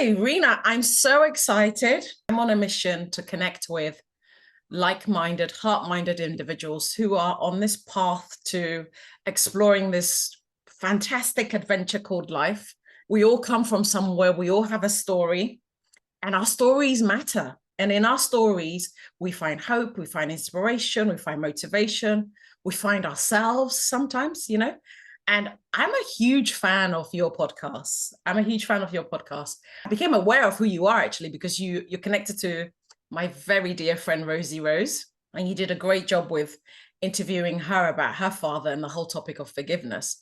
Hi, Reena. I'm so excited. I'm on a mission to connect with like-minded, heart-minded individuals who are on this path to exploring this fantastic adventure called life. We all come from somewhere, we all have a story, and our stories matter. And in our stories, we find hope, we find inspiration, we find motivation, we find ourselves sometimes. And I'm a huge fan of your podcast. I'm a huge fan of your podcast. I became aware of who you are actually because you're connected to my very dear friend Rosie Rose, and you did a great job with interviewing her about her father and the whole topic of forgiveness.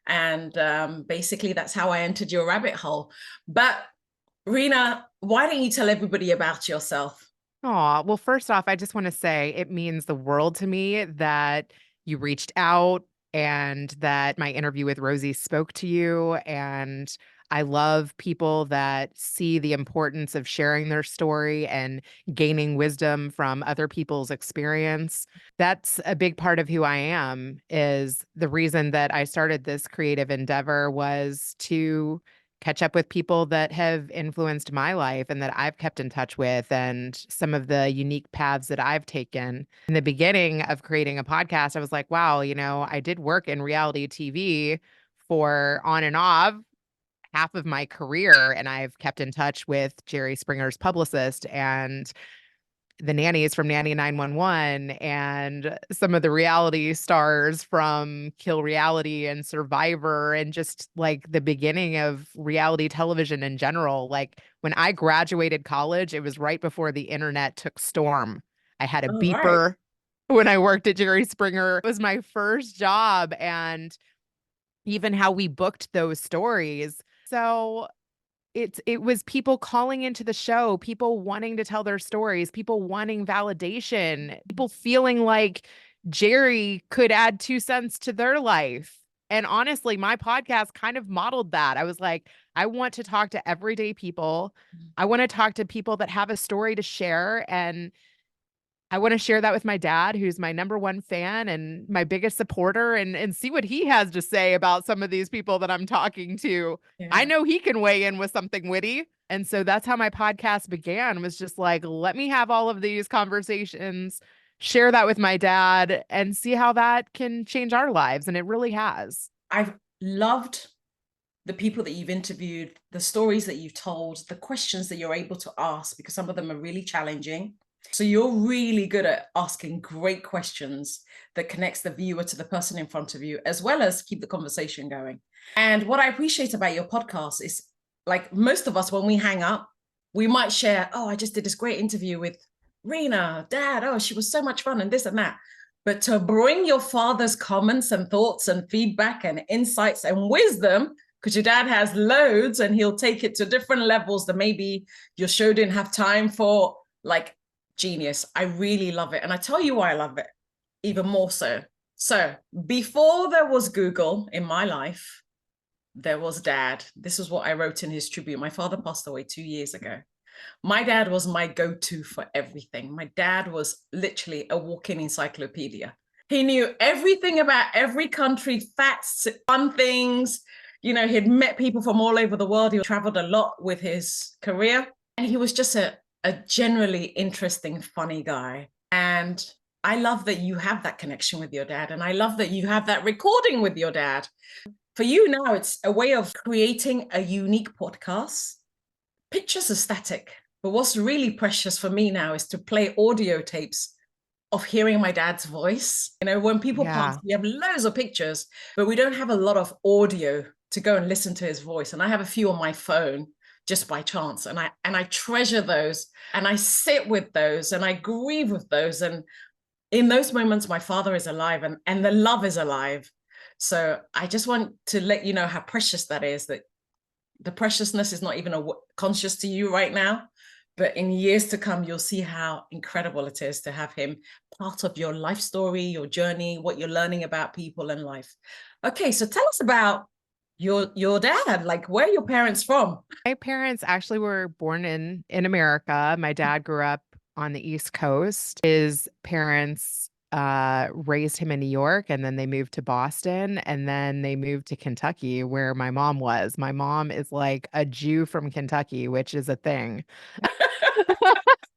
And basically, that's how I entered your rabbit hole. But Reena, why don't you tell everybody about yourself? Aw, well, first off, I just want to say it means the world to me that you reached out and that my interview with Rosie spoke to you. And I love people that see the importance of sharing their story and gaining wisdom from other people's experience. That's a big part of who I am, is the reason that I started this creative endeavor was to catch up with people that have influenced my life and that I've kept in touch with, and some of the unique paths that I've taken. In the beginning of creating a podcast, I was like, wow, I did work in reality TV for on and off half of my career, and I've kept in touch with Jerry Springer's publicist and the nannies from Nanny 911 and some of the reality stars from Kill Reality and Survivor, and just like the beginning of reality television in general. Like when I graduated college, it was right before the internet took storm. I had a All right. beeper when I worked at Jerry Springer. It was my first job, and even how we booked those stories. So it was people calling into the show, people wanting to tell their stories, people wanting validation, people feeling like Jerry could add 2 cents to their life. And honestly, my podcast kind of modeled that. I was like, I want to talk to everyday people. I want to talk to people that have a story to share. And I want to share that with my dad, who's my number one fan and my biggest supporter, and see what he has to say about some of these people that I'm talking to. I Yeah. know he can weigh in with something witty. And so that's how my podcast began, was just like, let me have all of these conversations, share that with my dad, and see how that can change our lives. And it really has. I've loved the people that you've interviewed, the stories that you've told, the questions that you're able to ask, because some of them are really challenging. So you're really good at asking great questions that connects the viewer to the person in front of you, as well as keep the conversation going. And what I appreciate about your podcast is, like most of us, when we hang up, we might share, oh, I just did this great interview with Reena, Dad. Oh, she was so much fun and this and that. But to bring your father's comments and thoughts and feedback and insights and wisdom, because your dad has loads and he'll take it to different levels that maybe your show didn't have time for, like, genius. I really love it. And I tell you why I love it even more so. So before there was Google in my life, there was Dad. This is what I wrote in his tribute. My father passed away 2 years ago. My dad was my go-to for everything. My dad was literally a walking encyclopedia. He knew everything about every country, facts, fun things. He'd met people from all over the world. He traveled a lot with his career. And he was just a generally interesting, funny guy. And I love that you have that connection with your dad. And I love that you have that recording with your dad. For you now, it's a way of creating a unique podcast. Pictures are static, but what's really precious for me now is to play audio tapes of hearing my dad's voice. When people pass, Yeah. we have loads of pictures, but we don't have a lot of audio to go and listen to his voice. And I have a few on my phone just by chance. And I treasure those, and I sit with those, and I grieve with those. And in those moments, my father is alive, and the love is alive. So I just want to let you know how precious that is, that the preciousness is not even conscious to you right now, but in years to come, you'll see how incredible it is to have him part of your life story, your journey, what you're learning about people and life. Okay, so tell us about your dad. Like, where are your parents from? My parents actually were born in America. My dad grew up on the East Coast. His parents raised him in New York, and then they moved to Boston, and then they moved to Kentucky where my mom was. My mom is like a Jew from Kentucky, which is a thing.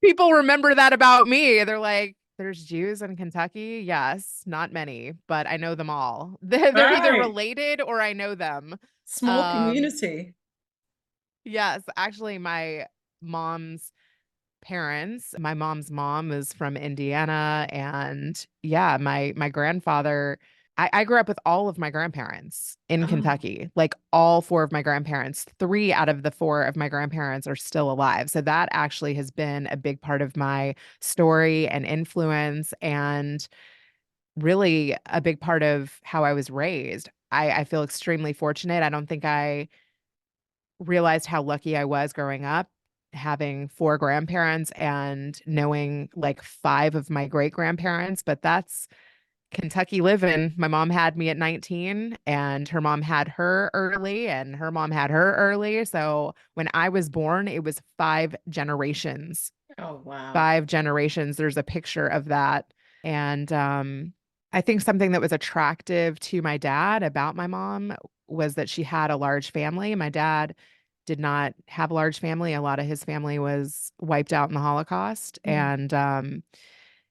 People remember that about me. They're like, there's Jews in Kentucky? Yes, not many, but I know them all. They're either Right. related or I know them. Small Um, community. yes, actually, mom's my mom's mom is from Indiana. And yeah, my grandfather, I grew up with all of my grandparents in Oh, Kentucky, like all four of my grandparents. Three out of the four of my grandparents are still alive. So that actually has been a big part of my story and influence, and really a big part of how I was raised. I feel extremely fortunate. I don't think I realized how lucky I was growing up, having four grandparents and knowing like five of my great grandparents, but that's Kentucky living. My mom had me at 19, and her mom had her early, and her mom had her early. So when I was born, it was five generations. oh, wow. Five generations. There's a picture of that. And I think something that was attractive to my dad about my mom was that she had a large family. My dad did not have a large family. A lot of his family was wiped out in the Holocaust. Mm, And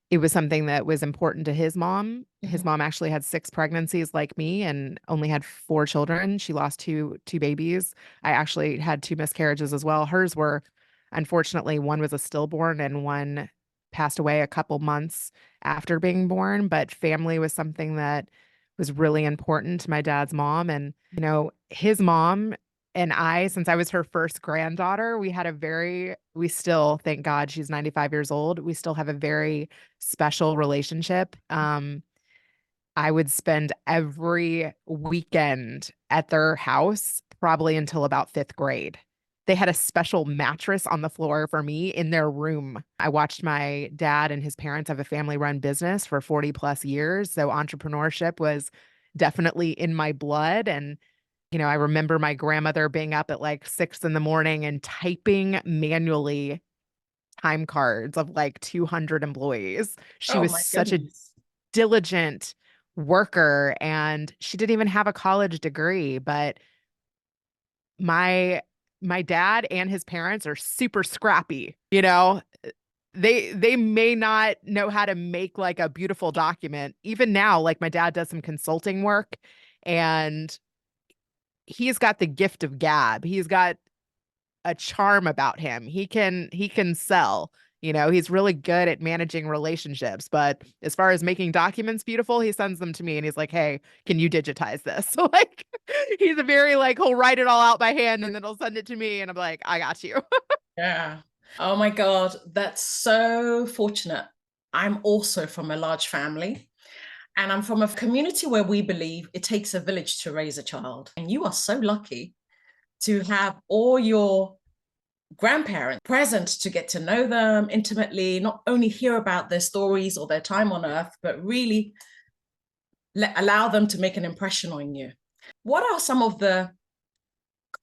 it was something that was important to his mom. His mhm. mom actually had six pregnancies like me and only had four children. She lost two babies. I actually had two miscarriages as well. Hers were, unfortunately, one was a stillborn and one passed away a couple months after being born. But family was something that was really important to my dad's mom. And, his mom and I, since I was her first granddaughter, we still, thank God she's 95 years old, we still have a very special relationship. I would spend every weekend at their house probably until about fifth grade. They had a special mattress on the floor for me in their room. I watched my dad and his parents have a family run business for 40 plus years. So entrepreneurship was definitely in my blood. And I remember my grandmother being up at like 6 in the morning and typing manually time cards of like 200 employees. She Oh, was my such a goodness. diligent worker, and she didn't even have a college degree, but my my dad and his parents are super scrappy. They may not know how to make like a beautiful document. Even now, like my dad does some consulting work, and he's got the gift of gab. He's got a charm about him. He can sell. He's really good at managing relationships, but as far as making documents beautiful, he sends them to me and he's like, "Hey, can you digitize this?" So like he's a very like he'll write it all out by hand and then he'll send it to me and I'm like, "I got you." Yeah. Oh my God, that's so fortunate. I'm also from a large family, and I'm from a community where we believe it takes a village to raise a child. And you are so lucky to have all your grandparents present to get to know them intimately, not only hear about their stories or their time on earth, but really allow them to make an impression on you. What are some of the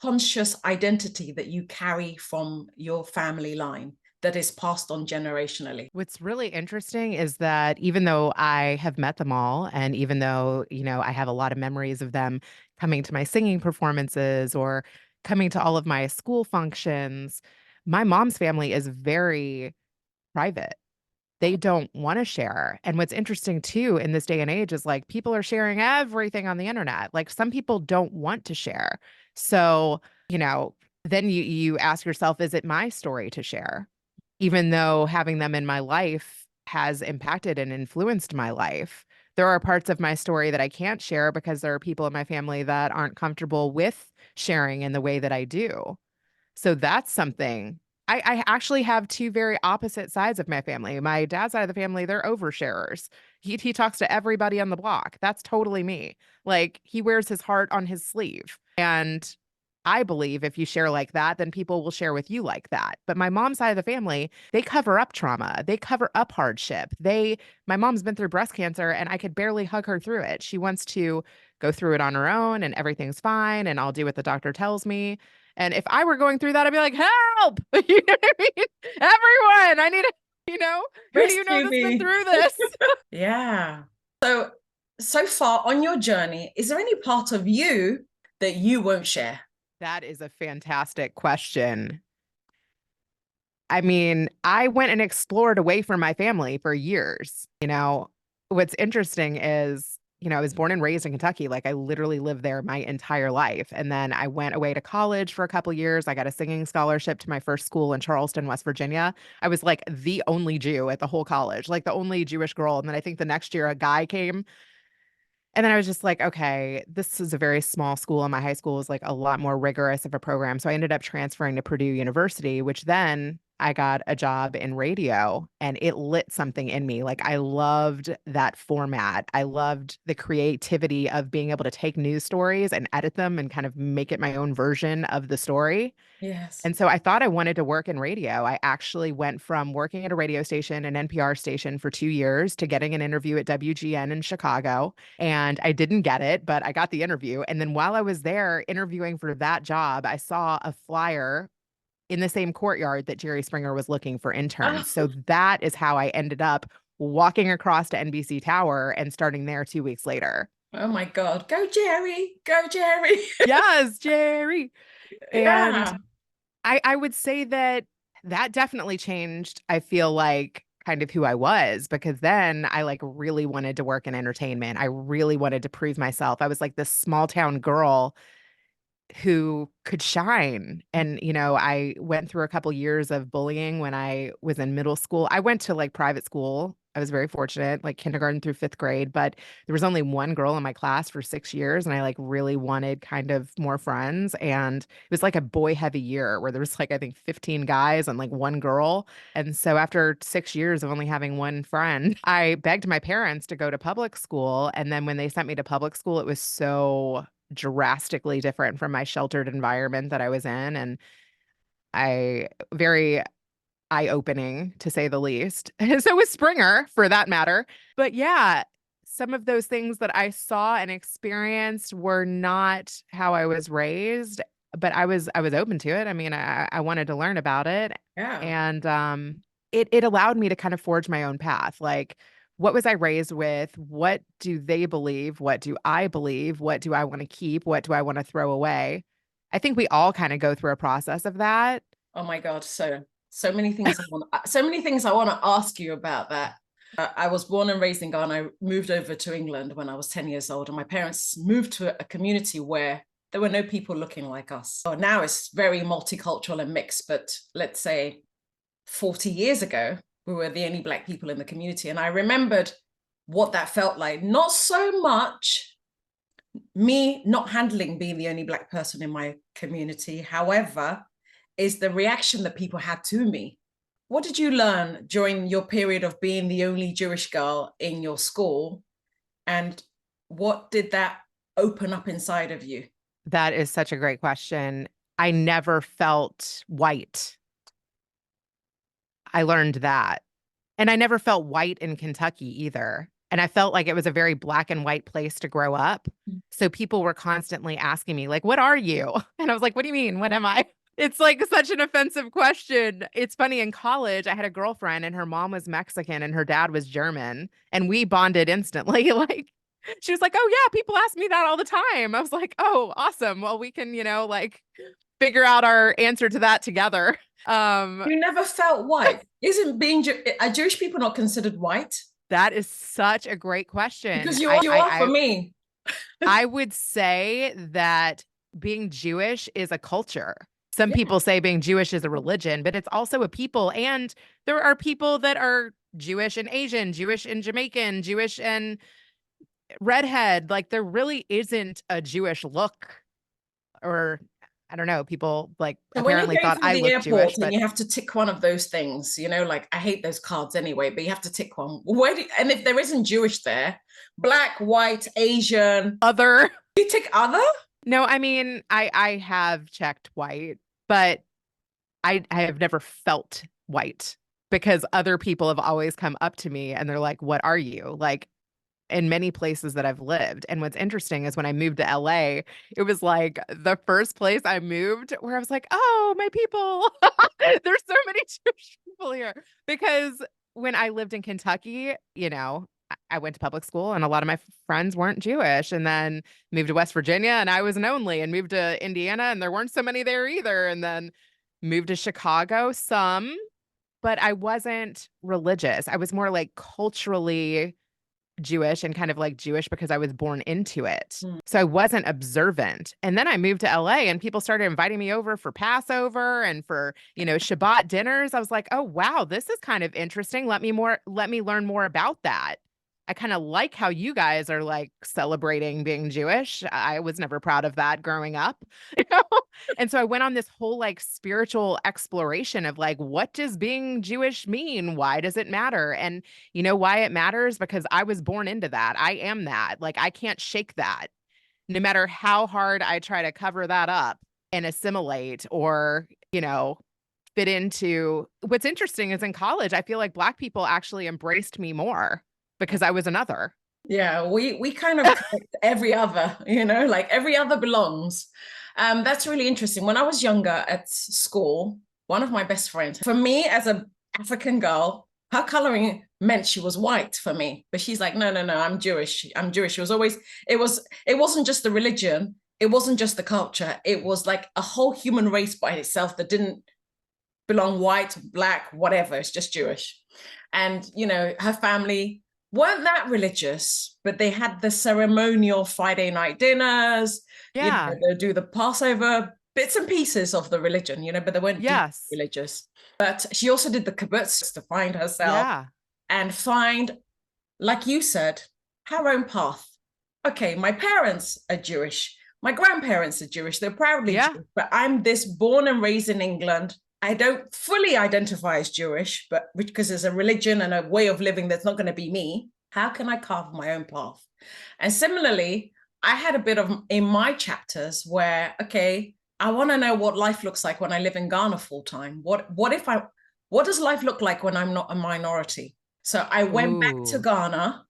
conscious identity that you carry from your family line that is passed on generationally? What's really interesting is that even though I have met them all, and even though, I have a lot of memories of them coming to my singing performances or coming to all of my school functions, my mom's family is very private. They don't want to share. And what's interesting too in this day and age is like people are sharing everything on the internet. Like some people don't want to share. So, then you ask yourself, is it my story to share? Even though having them in my life has impacted and influenced my life, there are parts of my story that I can't share because there are people in my family that aren't comfortable with sharing in the way that I do. So that's something. I actually have two very opposite sides of my family. My dad's side of the family, they're oversharers. He talks to everybody on the block. That's totally me. Like he wears his heart on his sleeve. And I believe if you share like that, then people will share with you like that. But my mom's side of the family, they cover up trauma. They cover up hardship. My mom's been through breast cancer and I could barely hug her through it. She wants to go through it on her own and everything's fine and I'll do what the doctor tells me. And if I were going through that, I'd be like, help! You know what I mean? Everyone, I need it. You know, who do you know Rescue that's been me. through this? Yeah. So, so far on your journey, is there any part of you that you won't share? That is a fantastic question. I mean, I went and explored away from my family for years. What's interesting is, I was born and raised in Kentucky. Like I literally lived there my entire life. And then I went away to college for a couple years. I got a singing scholarship to my first school in Charleston, West Virginia. I was like the only Jew at the whole college, like the only Jewish girl. And then I think the next year a guy came, and then I was just like, okay, this is a very small school, and my high school was like a lot more rigorous of a program. So I ended up transferring to Purdue University, which then I got a job in radio, and it lit something in me. Like I loved that format. I loved the creativity of being able to take news stories and edit them and kind of make it my own version of the story. Yes. And so I thought I wanted to work in radio. I actually went from working at a radio station, an NPR station for 2 years, to getting an interview at WGN in Chicago. And I didn't get it, but I got the interview. And then while I was there interviewing for that job, I saw a flyer in the same courtyard that Jerry Springer was looking for interns. Oh, So that is how I ended up walking across to NBC Tower and starting there 2 weeks later. oh my God. Go, Jerry. Go, Jerry. Yes, Jerry. And Yeah. I would say that that definitely changed, I feel like, kind of who I was, because then I like really wanted to work in entertainment. I really wanted to prove myself. I was like this small town girl who could shine. And, I went through a couple years of bullying when I was in middle school. I went to like private school. I was very fortunate, like kindergarten through fifth grade, but there was only one girl in my class for 6 years. And I like really wanted kind of more friends. And it was like a boy heavy year where there was like, I think 15 guys and like one girl. And so after 6 years of only having one friend, I begged my parents to go to public school. And then when they sent me to public school, it was so drastically different from my sheltered environment that I was in. And I very eye-opening to say the least. So was Springer for that matter. But yeah, some of those things that I saw and experienced were not how I was raised, but I was open to it. I mean, I wanted to learn about it. Yeah. And it allowed me to kind of forge my own path. Like, what was I raised with? What do they believe? What do I believe? What do I want to keep? What do I want to throw away? I think we all kind of go through a process of that. Oh my God. So many things so many things I want to ask you about that. I was born and raised in Ghana. I moved over to England when I was 10 years old, and my parents moved to a community where there were no people looking like us. Oh, now it's very multicultural and mixed, but let's say 40 years ago, we were the only Black people in the community. And I remembered what that felt like. Not so much me not handling being the only Black person in my community. However, is the reaction that people had to me. What did you learn during your period of being the only Jewish girl in your school? And what did that open up inside of you? That is such a great question. I never felt white. I learned that. And I never felt white in Kentucky either. And I felt like it was a very black and white place to grow up. So people were constantly asking me, like, what are you? And I was like, what do you mean? What am I? It's like such an offensive question. It's funny, in college, I had a girlfriend and her mom was Mexican and her dad was German. And we bonded instantly. Like, she was like, oh, yeah, people ask me that all the time. I was like, oh, awesome. Well, we can, like figure out our answer to that together. You never felt white. Isn't being are Jewish people not considered white? That is such a great question. Because you are for me. I would say that being Jewish is a culture. Some Yeah. people say being Jewish is a religion, but it's also a people. And there are people that are Jewish and Asian, Jewish and Jamaican, Jewish and redhead. Like there really isn't a Jewish look, or I don't know, people like So when you're apparently going thought through I the looked airport Jewish, and but you have to tick one of those things, like I hate those cards anyway, but you have to tick one. And if there isn't Jewish there, Black, white, Asian, other. you tick other? No, I mean, I have checked white, but I have never felt white because other people have always come up to me and they're like, what are you? Like in many places that I've lived. And what's interesting is when I moved to LA, it was like the first place I moved where I was like, oh, my people. There's so many Jewish beautiful here because when I lived in Kentucky, I went to public school and a lot of my friends weren't Jewish, and then moved to West Virginia and I was an only, and moved to Indiana and there weren't so many there either. And then moved to Chicago, some, but I wasn't religious. I was more like culturally Jewish and kind of like Jewish because I was born into it. Mm. So I wasn't observant. And then I moved to LA and people started inviting me over for Passover and for, Shabbat dinners. I was like, "Oh, wow, this is kind of interesting. Let me learn more about that." I kind of like how you guys are like celebrating being Jewish. I was never proud of that growing up, you know? And so I went on this whole like spiritual exploration of like, what does being Jewish mean? Why does it matter? And you know why it matters? Because I was born into that. I am that. Like, I can't shake that. No matter how hard I try to cover that up and assimilate or, fit into. What's interesting is in college, I feel like Black people actually embraced me more because I was another. Yeah, we kind of collect every other, like every other belongs. That's really interesting. When I was younger at school, one of my best friends, for me as an African girl, her coloring meant she was white for me. But she's like, no, no, no, I'm Jewish. I'm Jewish. She was always, it wasn't just the religion, it wasn't just the culture. It was like a whole human race by itself that didn't belong white, Black, whatever. It's just Jewish. And, her family weren't that religious, but they had the ceremonial Friday night dinners. Yeah. They'll do the Passover, bits and pieces of the religion, but they weren't deep Yes. religious. But she also did the kibbutz to find herself Yeah. and find, like you said, her own path. Okay, my parents are Jewish. My grandparents are Jewish. They're proudly Yeah. Jewish, but I'm this born and raised in England. I don't fully identify as Jewish, but because there's a religion and a way of living that's not going to be me. How can I carve my own path? And similarly, I had a bit of in my chapters where, okay, I want to know what life looks like when I live in Ghana full time. What does life look like when I'm not a minority? So I went back to Ooh. Ghana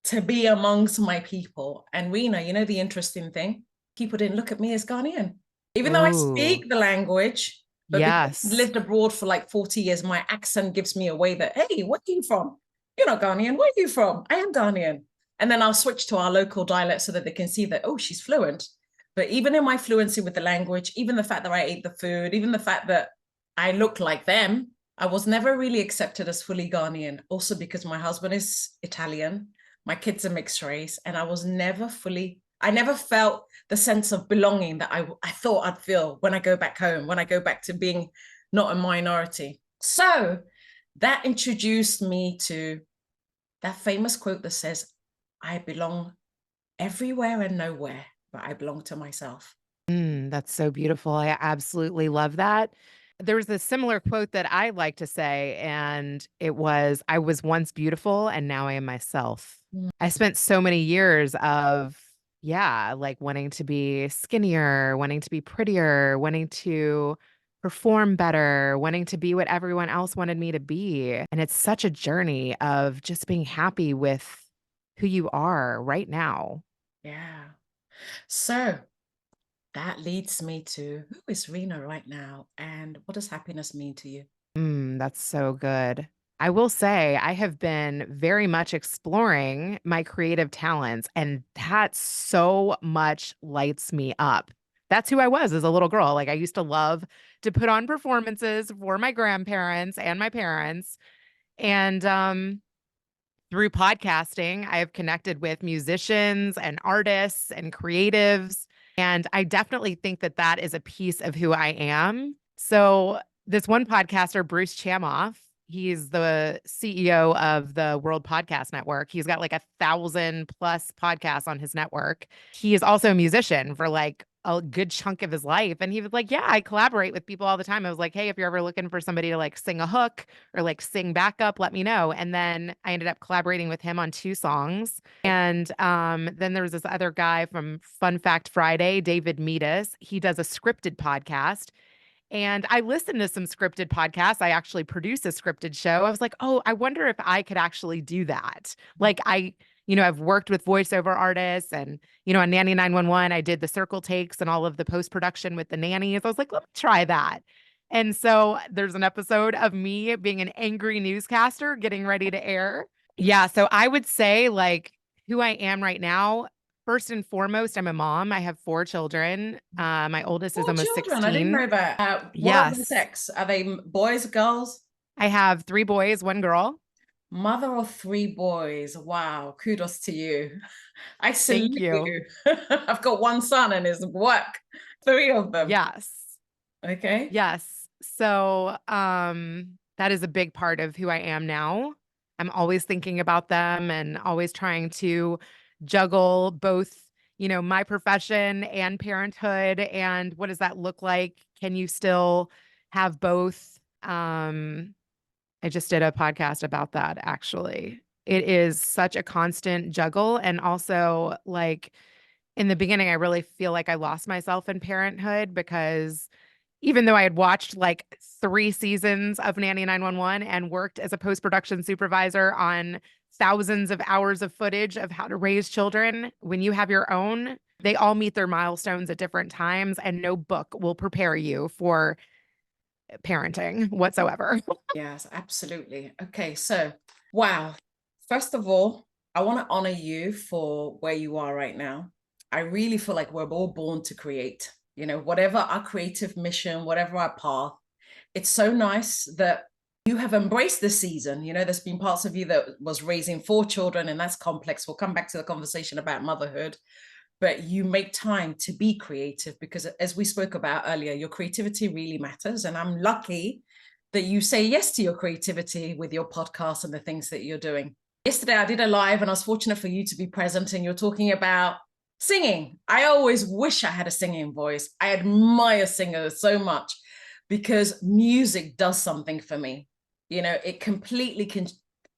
to be amongst my people. And Reena, the interesting thing, people didn't look at me as Ghanaian, even though I Ooh. speak the language. But because I've Yes. lived abroad for like 40 years, my accent gives me away that, hey, where are you from? You're not Ghanaian. Where are you from? I am Ghanaian. And then I'll switch to our local dialect so that they can see that, oh, she's fluent. But even in my fluency with the language, even the fact that I ate the food, even the fact that I look like them, I was never really accepted as fully Ghanaian. Also because my husband is Italian, my kids are mixed race, and I never felt the sense of belonging that I thought I'd feel when I go back home, when I go back to being not a minority. So that introduced me to that famous quote that says, I belong everywhere and nowhere, but I belong to myself. That's so beautiful. I absolutely love that. There was a similar quote that I like to say, and it was, "I was once beautiful and now I am myself." Mm. I spent so many years of, yeah, like wanting to be skinnier, wanting to be prettier, wanting to perform better, wanting to be what everyone else wanted me to be. And it's such a journey of just being happy with who you are right now. Yeah. So that leads me to who is Reena right now and what does happiness mean to you? That's so good. I will say I have been very much exploring my creative talents, and that so much lights me up. That's who I was as a little girl. Like, I used to love to put on performances for my grandparents and my parents. And through podcasting, I have connected with musicians and artists and creatives. And I definitely think that that is a piece of who I am. So, this one podcaster, Bruce Chamoff, he's the CEO of the World Podcast Network. He's got like 1,000+ podcasts on his network. He is also a musician for like a good chunk of his life. And he was like, yeah, I collaborate with people all the time. I was like, hey, if you're ever looking for somebody to like sing a hook or like sing backup, let me know. And then I ended up collaborating with him on 2 songs. And then there was this other guy from Fun Fact Friday, David Meadus. He does a scripted podcast. And I listened to some scripted podcasts. I actually produce a scripted show. I was like, oh, I wonder if I could actually do that. Like I've worked with voiceover artists and, on Nanny 911, I did the circle takes and all of the post-production with the nannies. I was like, let me try that. And so there's an episode of me being an angry newscaster getting ready to air. Yeah. So I would say, like, who I am right now, first and foremost, I'm a mom. I have 4 children. My oldest is Four almost children. I didn't 16. know that. What are the Yes. sex? Are they boys, girls? I have 3 boys, 1 girl. Mother of 3 boys. Wow. Kudos to you. I Thank salute you. you. I've got one son and his work. 3 of them. Yes. Okay. Yes. So, that is a big part of who I am now. I'm always thinking about them and always trying to juggle both, my profession and parenthood. And what does that look like? Can you still have both? I just did a podcast about that actually. It is such a constant juggle. And also, like, in the beginning, I really feel like I lost myself in parenthood because even though I had watched like 3 seasons of Nanny 911 and worked as a post-production supervisor on thousands of hours of footage of how to raise children, when you have your own, they all meet their milestones at different times, and no book will prepare you for parenting whatsoever. Yes, absolutely. Okay, so wow. First of all, I want to honor you for where you are right now. I really feel like we're all born to create, whatever our creative mission, whatever our path. It's so nice that you have embraced this season. There's been parts of you that was raising 4 children, and that's complex. We'll come back to the conversation about motherhood, but you make time to be creative because, as we spoke about earlier, your creativity really matters. And I'm lucky that you say yes to your creativity with your podcast and the things that you're doing. Yesterday, I did a live and I was fortunate for you to be present, and you're talking about singing. I always wish I had a singing voice. I admire singers so much because music does something for me. It completely can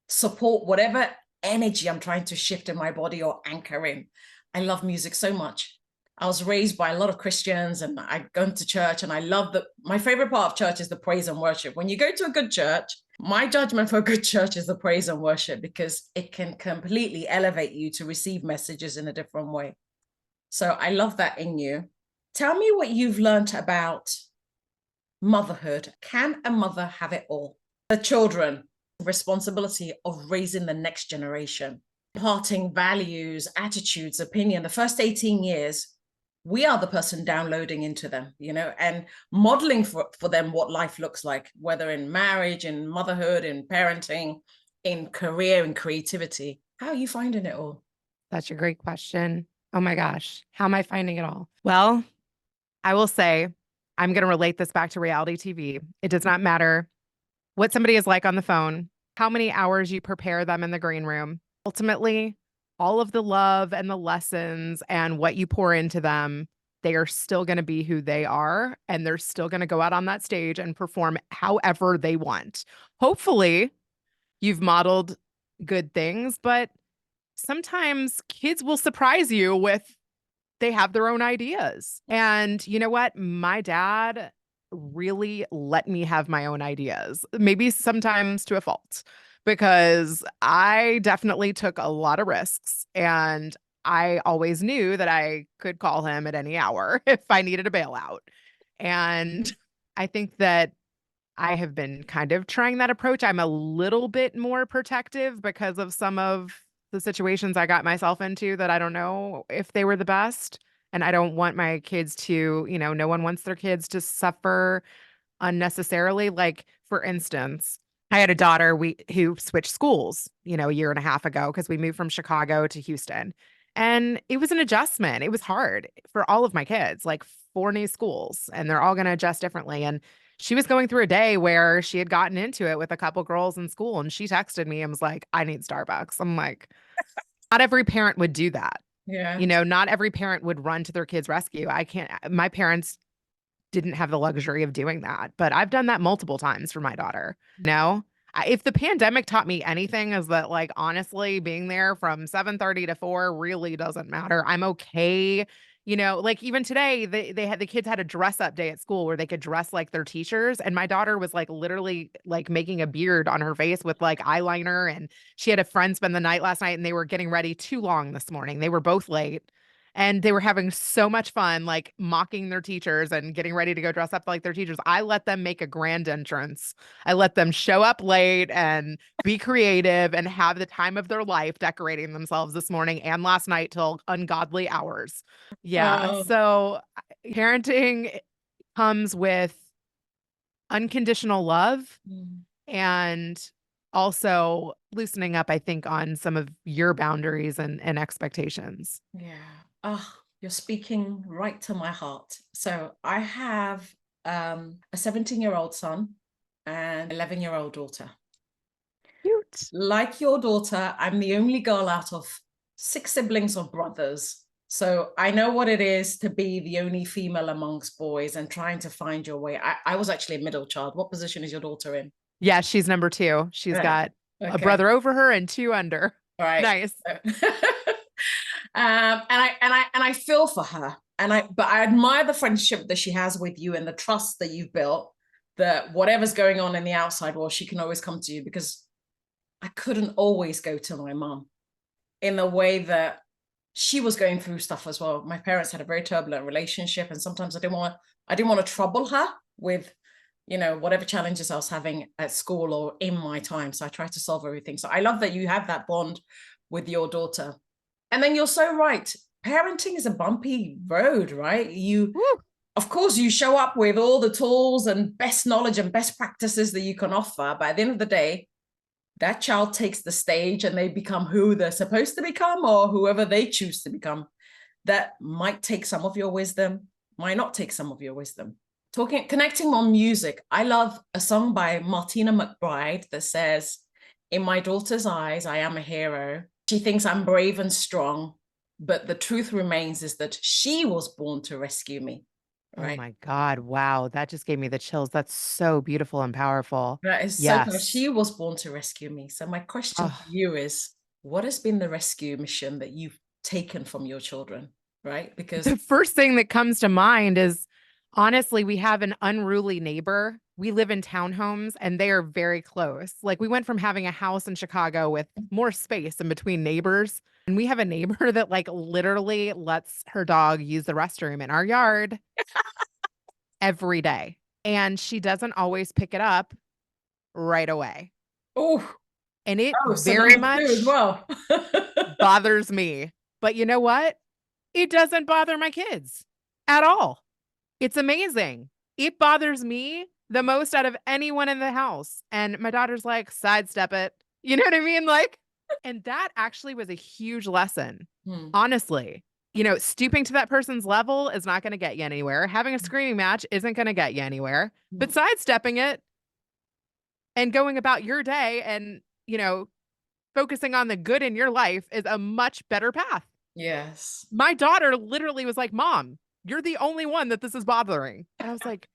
support whatever energy I'm trying to shift in my body or anchor in. I love music so much. I was raised by a lot of Christians and I go to church, and I love that. My favorite part of church is the praise and worship. When you go to a good church, my judgment for a good church is the praise and worship because it can completely elevate you to receive messages in a different way. So I love that in you. Tell me what you've learned about motherhood. Can a mother have it all? The children, responsibility of raising the next generation, imparting values, attitudes, opinion. The first 18 years, we are the person downloading into them, and modeling for them what life looks like, whether in marriage, in motherhood, in parenting, in career, and creativity. How are you finding it all? Such a great question. Oh my gosh. How am I finding it all? Well, I will say I'm going to relate this back to reality TV. It does not matter what somebody is like on the phone, how many hours you prepare them in the green room. Ultimately, all of the love and the lessons and what you pour into them, they are still going to be who they are. And they're still going to go out on that stage and perform however they want. Hopefully, you've modeled good things, but sometimes kids will surprise you with they have their own ideas. And you know what? My dad really let me have my own ideas, maybe sometimes to a fault, because I definitely took a lot of risks. And I always knew that I could call him at any hour if I needed a bailout. And I think that I have been kind of trying that approach. I'm a little bit more protective because of some of the situations I got myself into that I don't know if they were the best. And I don't want my kids to, no one wants their kids to suffer unnecessarily. Like, for instance, I had a daughter who switched schools, a year and a half ago because we moved from Chicago to Houston. And it was an adjustment. It was hard for all of my kids, like 4 new schools, and they're all going to adjust differently. And she was going through a day where she had gotten into it with a couple girls in school, and she texted me and was like, I need Starbucks. I'm like, not every parent would do that. Yeah. Not every parent would run to their kid's rescue. I can't, my parents didn't have the luxury of doing that, but I've done that multiple times for my daughter. If the pandemic taught me anything is that, like, honestly, being there from 7:30 to 4 really doesn't matter. I'm okay. Like, even today, the kids had a dress up day at school where they could dress like their teachers. And my daughter was like literally like making a beard on her face with like eyeliner. And she had a friend spend the night last night, and they were getting ready too long this morning. They were both late. and they were having so much fun, like mocking their teachers and getting ready to go dress up like their teachers. I let them make a grand entrance. I let them show up late and be creative and have the time of their life decorating themselves this morning and last night till ungodly hours. Yeah. Oh, So parenting comes with unconditional love mm, and also loosening up, I think, on some of your boundaries and expectations. yeah. Oh, you're speaking right to my heart. So I have a 17-year-old son and 11-year-old daughter. Cute. Like your daughter, I'm the only girl out of 6 siblings or brothers. So I know what it is to be the only female amongst boys and trying to find your way. I was actually a middle child. What position is your daughter in? Yeah, she's number two. She's Right. got a Okay. brother over her and two under. All right. Nice. And I feel for her. But I admire the friendship that she has with you and the trust that you've built, that whatever's going on in the outside world, she can always come to you, because I couldn't always go to my mom in the way that she was going through stuff as well. My parents had a very turbulent relationship, and sometimes I didn't want to trouble her with, whatever challenges I was having at school or in my time. So I tried to solve everything. So I love that you have that bond with your daughter. And then you're so right. Parenting is a bumpy road, right? Woo. Of course, you show up with all the tools and best knowledge and best practices that you can offer. But at the end of the day, that child takes the stage and they become who they're supposed to become, or whoever they choose to become. That might take some of your wisdom, might not take some of your wisdom. Connecting on music, I love a song by Martina McBride that says, "In my daughter's eyes, I am a hero. She thinks I'm brave and strong, but the truth remains is that she was born to rescue me." Oh Right? my God. Wow. That just gave me the chills. That's so beautiful and powerful. That is so good. Yes. She was born to rescue me. So my question for Oh, you is, what has been the rescue mission that you've taken from your children? Right? Because the first thing that comes to mind is honestly, we have an unruly neighbor. We live in townhomes and they are very close. Like we went from having a house in Chicago with more space in between neighbors. And we have a neighbor that like literally lets her dog use the restroom in our yard every day. And she doesn't always pick it up right away. oh, And it so very number two as much well. bothers me. But you know what? It doesn't bother my kids at all. It's amazing. It bothers me the most out of anyone in the house. And my daughter's like, sidestep it. You know what I mean? Like, and that actually was a huge lesson. Hmm. Honestly, stooping to that person's level is not going to get you anywhere. Having a screaming match isn't going to get you anywhere. Hmm. But sidestepping it and going about your day and, focusing on the good in your life is a much better path. Yes. My daughter literally was like, Mom, you're the only one that this is bothering. And I was like,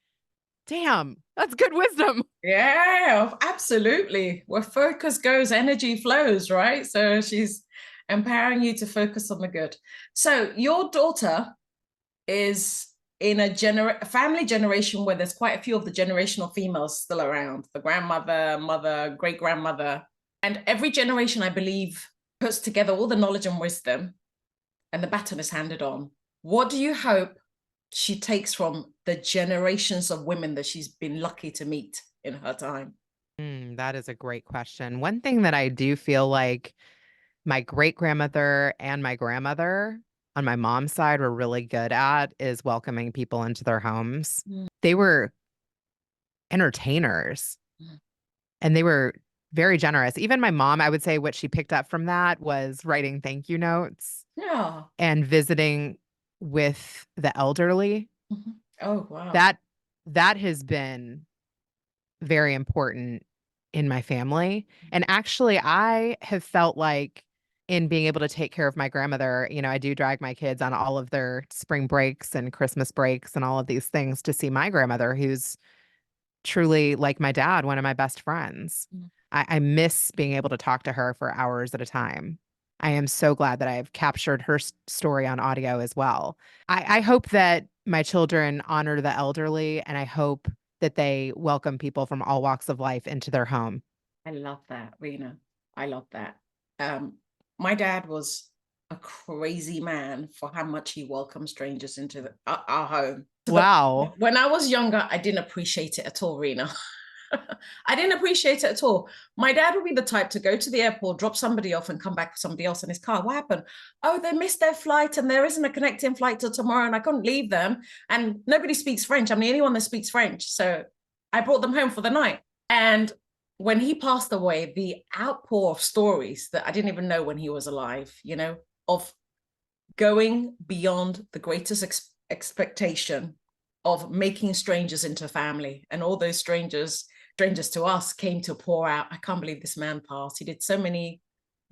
damn, that's good wisdom. Yeah, absolutely. Where focus goes, energy flows, right? So she's empowering you to focus on the good. So your daughter is in a family generation where there's quite a few of the generational females still around, the grandmother, mother, great grandmother. And every generation, I believe, puts together all the knowledge and wisdom, and the baton is handed on. What do you hope she takes from the generations of women that she's been lucky to meet in her time? That is a great question. One thing that I do feel like my great grandmother and my grandmother on my mom's side were really good at is welcoming people into their homes. Mm. They were entertainers Mm. and they were very generous. Even my mom, I would say what she picked up from that was writing thank you notes Yeah. and visiting with the elderly. Mhm. Oh, wow. That has been very important in my family. And actually, I have felt like in being able to take care of my grandmother, I do drag my kids on all of their spring breaks and Christmas breaks and all of these things to see my grandmother, who's truly like my dad, one of my best friends. Mm. I miss being able to talk to her for hours at a time. I am so glad that I've captured her story on audio as well. I hope that my children honor the elderly, and I hope that they welcome people from all walks of life into their home. I love that, Reena. I love that. My dad was a crazy man for how much he welcomed strangers into our home. Wow. When I was younger, I didn't appreciate it at all, Reena. I didn't appreciate it at all. My dad would be the type to go to the airport, drop somebody off, and come back with somebody else in his car. What happened? Oh, they missed their flight and there isn't a connecting flight till tomorrow, and I couldn't leave them. And nobody speaks French. I'm the only one that speaks French. So I brought them home for the night. And when he passed away, the outpour of stories that I didn't even know when he was alive, you know, of going beyond the greatest expectation of making strangers into family, and all those strangers to us came to pour out. I can't believe this man passed. He did so many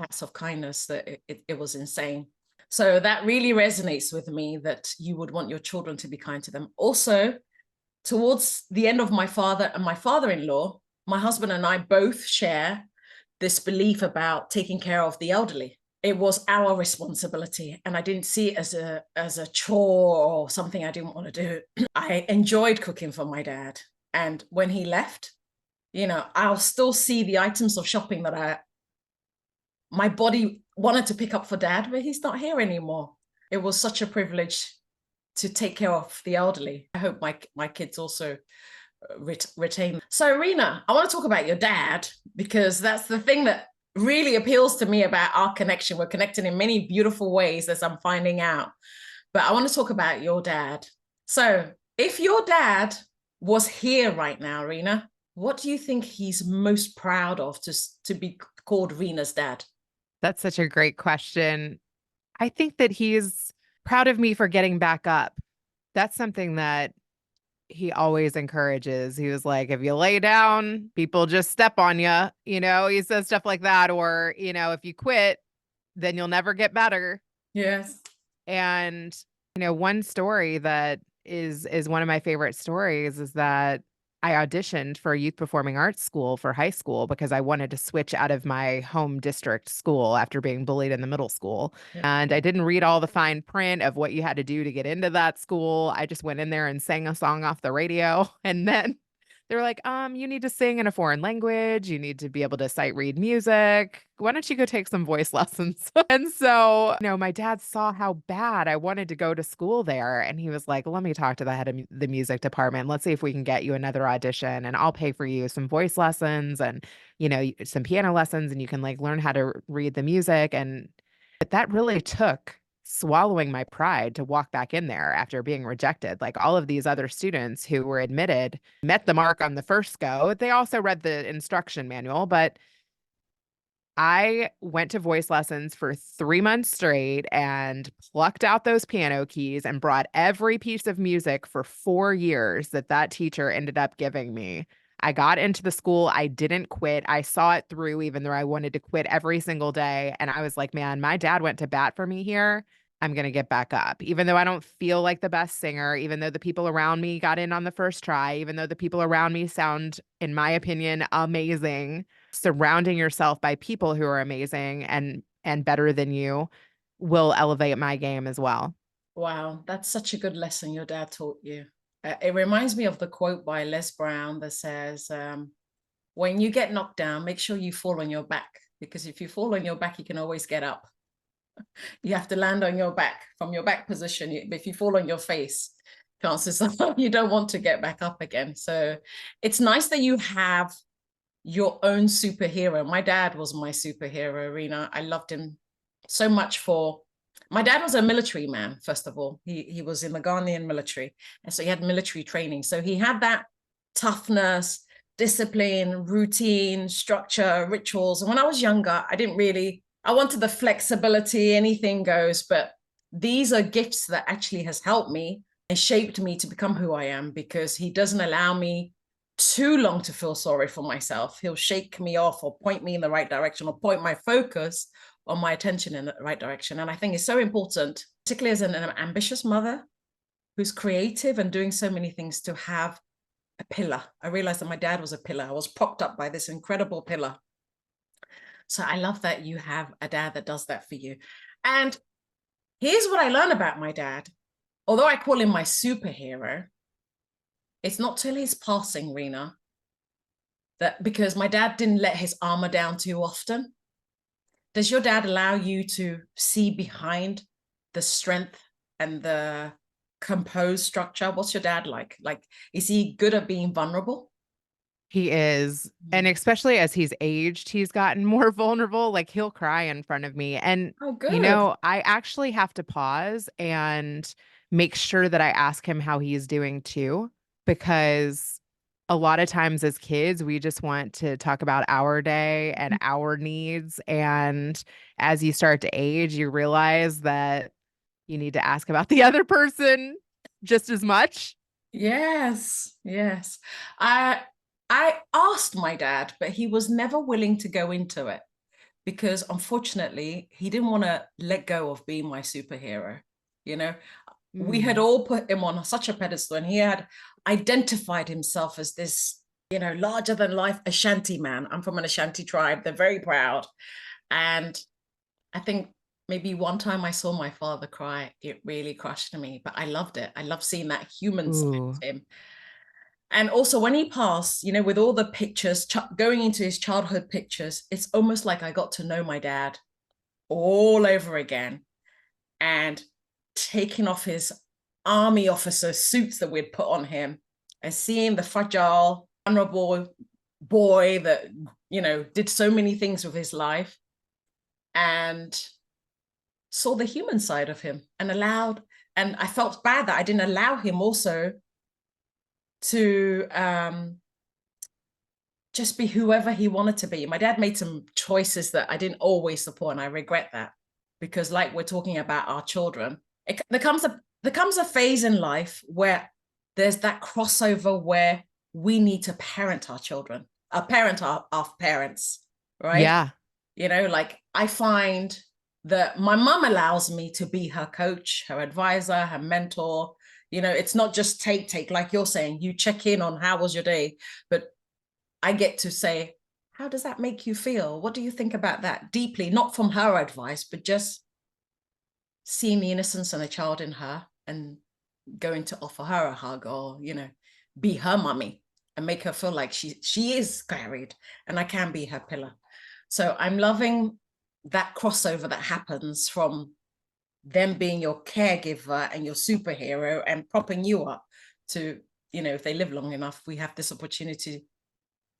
acts of kindness that it was insane. So that really resonates with me, that you would want your children to be kind to them. Also, towards the end of my father and my father-in-law, my husband and I both share this belief about taking care of the elderly. It was our responsibility, and I didn't see it as a chore or something I didn't want to do. I enjoyed cooking for my dad, and when he left, you know, I'll still see the items of shopping that my body wanted to pick up for dad, but he's not here anymore. It was such a privilege to take care of the elderly. I hope my kids also retain. So Reena, I want to talk about your dad, because that's the thing that really appeals to me about our connection. We're connected in many beautiful ways, as I'm finding out. But I want to talk about your dad. So if your dad was here right now, Reena, what do you think he's most proud of to be called Reena's dad? That's such a great question. I think that he's proud of me for getting back up. That's something that he always encourages. He was like, if you lay down, people just step on you. You know, he says stuff like that. Or, you know, if you quit, then you'll never get better. Yes. And, you know, one story that is one of my favorite stories is that I auditioned for a youth performing arts school for high school because I wanted to switch out of my home district school after being bullied in the middle school. Yeah. And I didn't read all the fine print of what you had to do to get into that school. I just went in there and sang a song off the radio. And then they're like, you need to sing in a foreign language. You need to be able to sight read music. Why don't you go take some voice lessons? And so, you know, my dad saw how bad I wanted to go to school there. And he was like, let me talk to the head of the music department. Let's see if we can get you another audition, and I'll pay for you some voice lessons and, you know, some piano lessons, and you can like learn how to read the music. And but that really took swallowing my pride to walk back in there after being rejected. Like all of these other students who were admitted met the mark on the first go. They also read the instruction manual, but I went to voice lessons for 3 months straight and plucked out those piano keys and brought every piece of music for 4 years that teacher ended up giving me. I got into the school. I didn't quit. I saw it through, even though I wanted to quit every single day. And I was like, man, my dad went to bat for me here. I'm going to get back up. Even though I don't feel like the best singer, even though the people around me got in on the first try, even though the people around me sound, in my opinion, amazing, surrounding yourself by people who are amazing and better than you will elevate my game as well. Wow, that's such a good lesson your dad taught you. It reminds me of the quote by Les Brown that says, when you get knocked down, make sure you fall on your back, because if you fall on your back, you can always get up. You have to land on your back from your back position. If you fall on your face, chances are you don't want to get back up again. So it's nice that you have your own superhero. My dad was my superhero, Reena. I loved him so much for, my dad was a military man, first of all. He was in the Ghanaian military. And so he had military training. So he had that toughness, discipline, routine, structure, rituals. And when I was younger, I wanted the flexibility, anything goes, but these are gifts that actually has helped me and shaped me to become who I am, because he doesn't allow me too long to feel sorry for myself. He'll shake me off or point me in the right direction, or point my focus or my attention in the right direction. And I think it's so important, particularly as an ambitious mother who's creative and doing so many things, to have a pillar. I realized that my dad was a pillar. I was propped up by this incredible pillar. So I love that you have a dad that does that for you. And here's what I learned about my dad. Although I call him my superhero, it's not till his passing, Reena, that, because my dad didn't let his armor down too often. Does your dad allow you to see behind the strength and the composed structure? What's your dad like? Like, is he good at being vulnerable? He is. And Mm. especially as he's aged, he's gotten more vulnerable. Like he'll cry in front of me. And, Oh, good. I actually have to pause and make sure that I ask him how he is doing too, because a lot of times as kids, we just want to talk about our day and our needs. And as you start to age, you realize that you need to ask about the other person just as much. Yes, yes. I I asked my dad, but he was never willing to go into it because unfortunately he didn't want to let go of being my superhero. You know, we had Mm. all put him on such a pedestal and he had identified himself as this, larger than life Ashanti man. I'm from an Ashanti tribe. They're very proud. And I think maybe one time I saw my father cry, it really crushed me, but I loved it. I love seeing that human side Ooh. to him. And also when he passed, with all the pictures, going into his childhood pictures, it's almost like I got to know my dad all over again and taking off his army officer suits that we'd put on him and seeing the fragile, vulnerable boy that, did so many things with his life and saw the human side of him and I felt bad that I didn't allow him also to just be whoever he wanted to be. My dad made some choices that I didn't always support, and I regret that because, like we're talking about our children, there comes a phase in life where there's that crossover where we need to parent our children, parent our parents, right? Yeah. Like I find that my mom allows me to be her coach, her advisor, her mentor. It's not just take, like you're saying, you check in on how was your day, but I get to say, how does that make you feel? What do you think about that deeply? Not from her advice, but just seeing the innocence and a child in her and going to offer her a hug or, be her mummy and make her feel like she is carried and I can be her pillar. So I'm loving that crossover that happens from them being your caregiver and your superhero and propping you up to, if they live long enough, we have this opportunity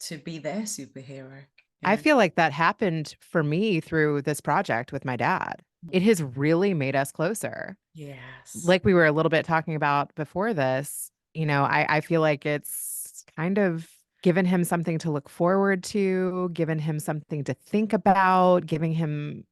to be their superhero. I Yeah. feel like that happened for me through this project with my dad. It has really made us closer. Yes. Like we were a little bit talking about before this, I feel like it's kind of given him something to look forward to, given him something to think about, giving him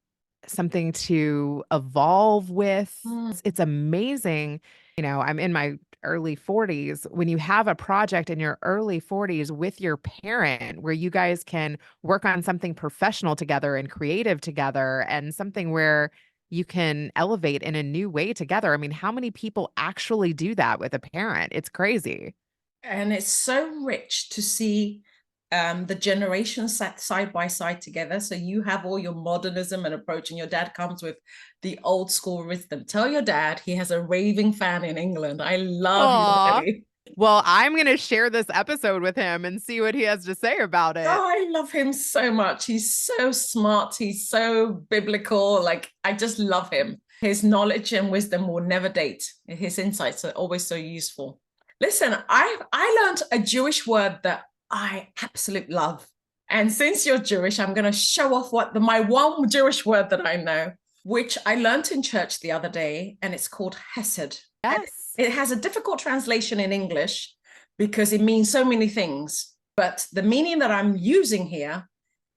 something to evolve with. Mm. It's amazing. I'm in my early 40s. When you have a project in your early 40s with your parent where you guys can work on something professional together and creative together and something where you can elevate in a new way together. I mean, how many people actually do that with a parent? It's crazy. And it's so rich to see the generations sat side by side together. So you have all your modernism and approach, and your dad comes with the old school wisdom. Tell your dad he has a raving fan in England. I love you, Aw. Ellie. Well, I'm going to share this episode with him and see what he has to say about it. Oh, I love him so much. He's so smart. He's so biblical. Like, I just love him. His knowledge and wisdom will never date. His insights are always so useful. Listen, I learned a Jewish word that I absolutely love. And since you're Jewish, I'm going to show off my one Jewish word that I know, which I learned in church the other day, and it's called hesed. And Yes. it has a difficult translation in English because it means so many things. But the meaning that I'm using here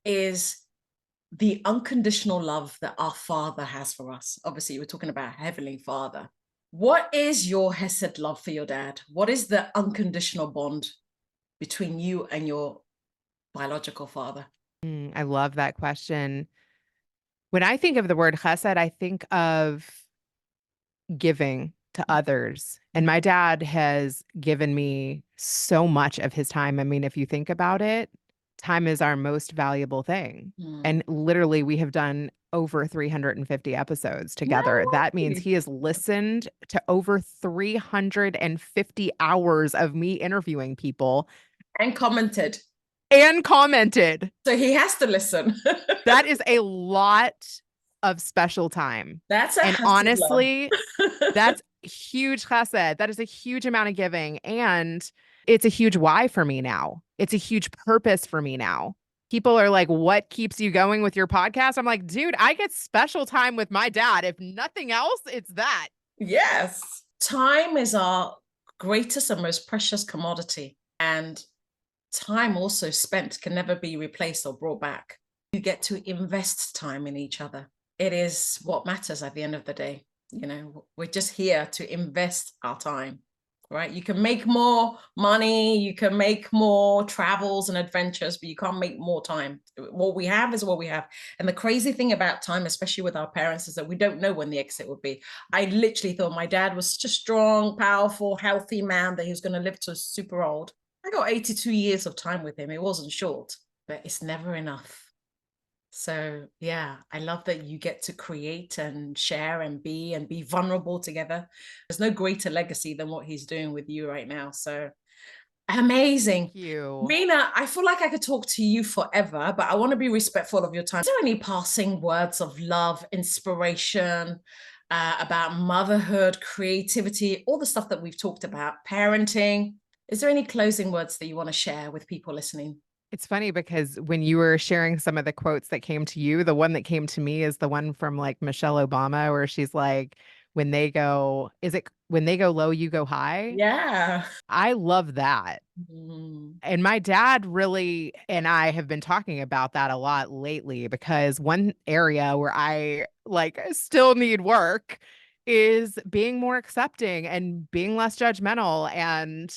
is the unconditional love that our Father has for us. Obviously, we're talking about Heavenly Father. What is your Hesed love for your dad? What is the unconditional bond between you and your biological father? I love that question. When I think of the word chesed, I think of giving to others. And my dad has given me so much of his time. I mean, if you think about it, time is our most valuable thing. Mm. And literally, we have done over 350 episodes No together. That means way. he has listened to over 350 hours of me interviewing people And commented. and commented. So he has to listen. That is a lot of special time. That's a And hasila. honestly, that's huge chesed. That is a huge amount of giving. And it's a huge why for me now. It's a huge purpose for me now. People are like, what keeps you going with your podcast? I'm like, dude, I get special time with my dad. If nothing else, it's that. Yes. Time is our greatest and most precious commodity. And time also spent can never be replaced or brought back. You get to invest time in each other. It is what matters at the end of the day. You know, we're just here to invest our time, right? You can make more money, you can make more travels and adventures, but you can't make more time. What we have is what we have. And the crazy thing about time, especially with our parents, is that we don't know when the exit would be. I literally thought my dad was such a strong, powerful, healthy man that he was going to live to super old. I got 82 years of time with him. It wasn't short, but it's never enough. So yeah, I love that you get to create and share and be vulnerable together. There's no greater legacy than what he's doing with you right now. So amazing. Thank you. Reena, I feel like I could talk to you forever, but I want to be respectful of your time. Is there any passing words of love, inspiration, about motherhood, creativity, all the stuff that we've talked about, parenting? Is there any closing words that you want to share with people listening? It's funny because when you were sharing some of the quotes that came to you, the one that came to me is the one from like Michelle Obama, where she's like, when they go, is it when they go low, you go high? Yeah. I love that. Mm. And my dad really and I have been talking about that a lot lately because one area where I like still need work is being more accepting and being less judgmental and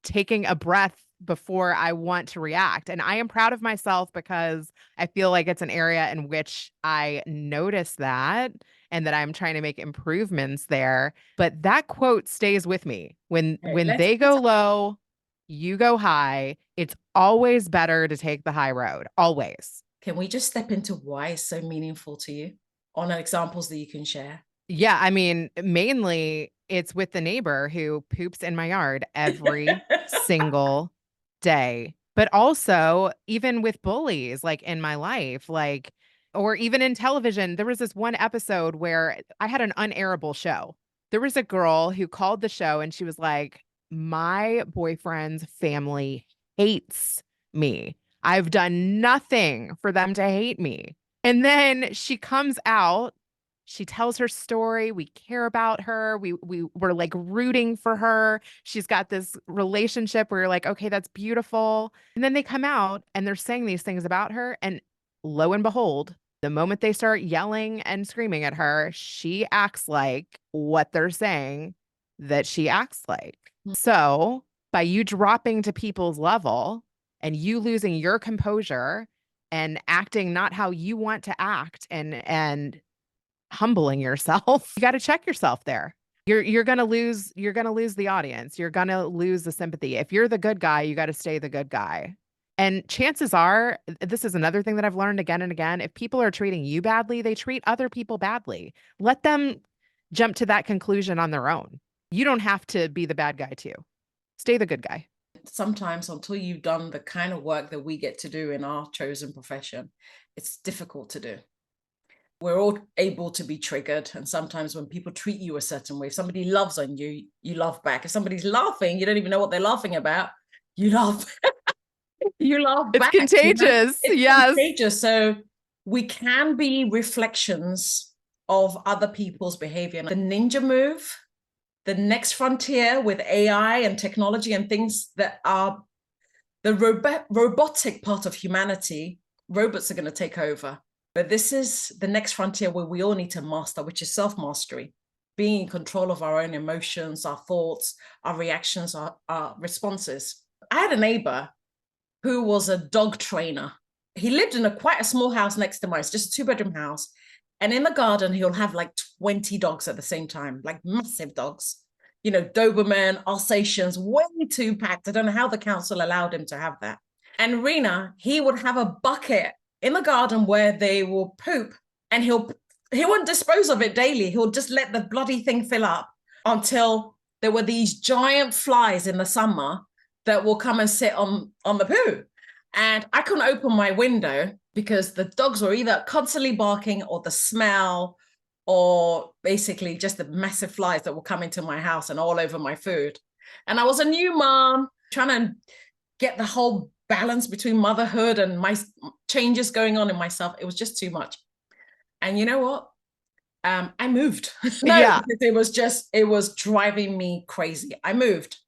taking a breath before I want to react. And I am proud of myself because I feel like it's an area in which I notice that and that I'm trying to make improvements there. But that quote stays with me. When Okay, when let's they go low, you go high. It's always better to take the high road. Always. can we just step into why it's so meaningful to you on examples that you can share? Yeah, I mean, mainly it's with the neighbor who poops in my yard every single day. But also, even with bullies, like in my life, like, or even in television, there was this one episode where I had an unairable show. There was a girl who called the show and she was like, my boyfriend's family hates me. I've done nothing for them to hate me. And then she comes out, she tells her story. We care about her. We're like rooting for her. She's got this relationship where you're like, okay, that's beautiful. And then they come out and they're saying these things about her. And lo and behold, the moment they start yelling and screaming at her, she acts like what they're saying that she acts like. So by you dropping to people's level and you losing your composure and acting not how you want to act and humbling yourself. You got to check yourself there. You're going to lose the audience. You're going to lose the sympathy. If you're the good guy, you got to stay the good guy. And chances are, this is another thing that I've learned again and again, if people are treating you badly, they treat other people badly. Let them jump to that conclusion on their own. You don't have to be the bad guy too. Stay the good guy. Sometimes until you've done the kind of work that we get to do in our chosen profession, it's difficult to do. We're all able to be triggered. And sometimes when people treat you a certain way, if somebody loves on you, you laugh back. If somebody's laughing, you don't even know what they're laughing about. You laugh, you laugh It's back. You know? contagious. It's Yes. contagious. So we can be reflections of other people's behavior. The ninja move, the next frontier with AI and technology and things that are the robotic part of humanity, robots are going to take over. But this is the next frontier where we all need to master, which is self-mastery, being in control of our own emotions, our thoughts, our reactions, our responses. I had a neighbor who was a dog trainer. He lived in quite a small house next to mine. It's just a 2-bedroom house. And in the garden, he'll have like 20 dogs at the same time, like massive dogs. You know, Doberman, Alsatians, way too packed. I don't know how the council allowed him to have that. And Reena, he would have a bucket in the garden where they will poop, and he won't dispose of it daily. He'll just let the bloody thing fill up until there were these giant flies in the summer that will come and sit on the poo. And I couldn't open my window because the dogs were either constantly barking or the smell or basically just the massive flies that will come into my house and all over my food. And I was a new mom trying to get the whole balance between motherhood and my changes going on in myself. It was just too much. And you know what? I moved. No, Yeah. because it was driving me crazy. I moved.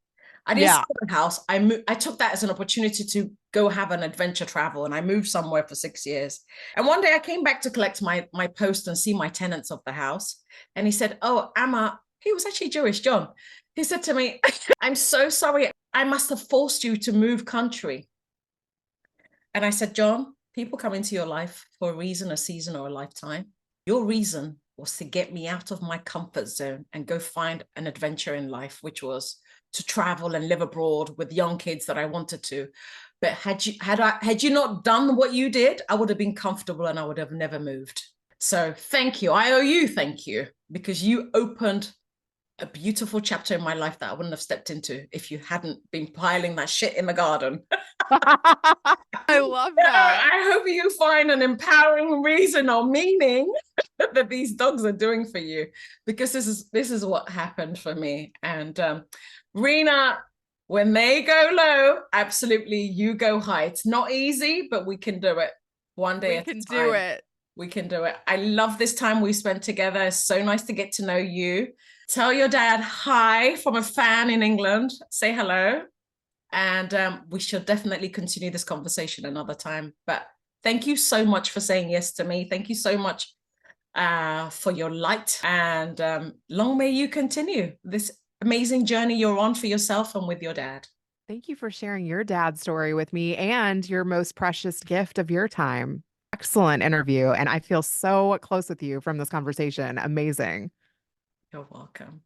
I didn't Yeah. sell the house. I took that as an opportunity to go have an adventure travel, and I moved somewhere for 6 years. And one day I came back to collect my post and see my tenants of the house. And he said, "Oh, Amma," he was actually Jewish, John. He said to me, "I'm so sorry. I must have forced you to move country." And I said, "John, people come into your life for a reason, a season, or a lifetime. Your reason was to get me out of my comfort zone and go find an adventure in life, which was to travel and live abroad with young kids that I wanted to. But had you not done what you did, I would have been comfortable and I would have never moved. So thank you. I owe you thank you, because you opened a beautiful chapter in my life that I wouldn't have stepped into if you hadn't been piling that shit in the garden." I love that. I hope you find an empowering reason or meaning that these dogs are doing for you, because this is what happened for me. And Reena, when they go low, absolutely you go high. It's not easy, but we can do it one day We at can a do time. it. We can do it. I love this time we spent together. It's so nice to get to know you. Tell your dad hi from a fan in England. Say hello. And we should definitely continue this conversation another time. But thank you so much for saying yes to me. Thank you so much for your light. And long may you continue this amazing journey you're on for yourself and with your dad. Thank you for sharing your dad's story with me and your most precious gift of your time. Excellent interview. And I feel so close with you from this conversation. Amazing. You're welcome.